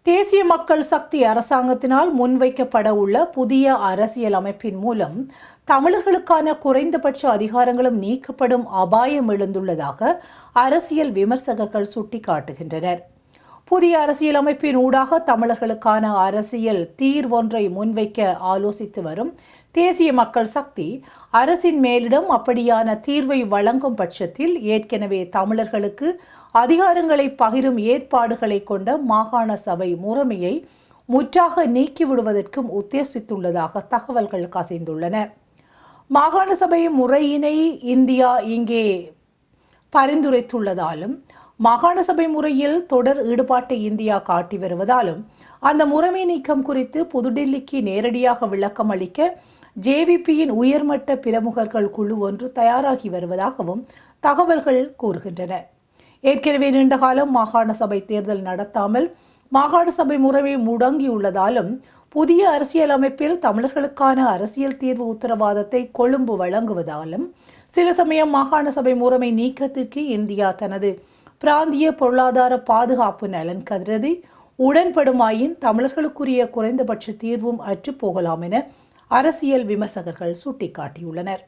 தேசிய மக்கள் சக்தி அரசாங்கத்தினால் முன்வைக்கப்பட உள்ள புதிய அரசியல் அமைப்பின் மூலம் தமிழர்களுக்கான குறைந்தபட்ச அதிகாரங்களும் நீக்கப்படும் அபாயம் எழுந்துள்ளதாக அரசியல் விமர்சகர்கள் சுட்டிக்காட்டுகின்றனர். புதிய அரசியல் அமைப்பின் ஊடாக தமிழர்களுக்கான அரசியல் தீர்வொன்றை முன்வைக்க ஆலோசித்து வரும் தேசிய மக்கள் சக்தி அரசின் மேலிடம் அப்படியான தீர்வை வழங்கும் பட்சத்தில் ஏற்கனவே தமிழர்களுக்கு அதிகாரங்களை பகிரும் ஏற்பாடுகளை கொண்ட மாகாண சபை முறைமையை முற்றாக நீக்கிவிடுவதற்கும் உத்தேசித்துள்ளதாக தகவல்கள் கசிந்துள்ளன. மாகாண சபை முறையினை இந்தியா இங்கே பரிந்துரைத்துள்ளதாலும் மாகாண சபை முறையில் தொடர் ஈடுபாட்டை இந்தியா காட்டி வருவதாலும் அந்த முறைமை நீக்கம் குறித்து புதுடில்லிக்கு நேரடியாக விளக்கம் அளிக்க ஜேவிபியின் உயர்மட்ட பிரமுகர்கள் குழு ஒன்று தயாராகி வருவதாகவும் தகவல்கள் கூறுகின்றன. ஏற்கனவே நீண்டகாலம் மாகாண சபை தேர்தல் நடத்தாமல் மாகாண சபை முறைமை முடங்கியுள்ளதாலும் புதிய அரசியல் அமைப்பில் தமிழர்களுக்கான அரசியல் தீர்வு உத்தரவாதத்தை கொழும்பு வழங்குவதாலும் சில சமயம் மாகாண சபை முறைமை நீக்கத்திற்கு இந்தியா தனது பிராந்திய பொருளாதார பாதுகாப்பு நலன் கருதி உடன்படுமாயின் தமிழர்களுக்குரிய குறைந்தபட்ச தீர்வும் அற்றுப்போகலாம் என அரசியல் விமர்சகர்கள் சுட்டிக்காட்டியுள்ளனர்.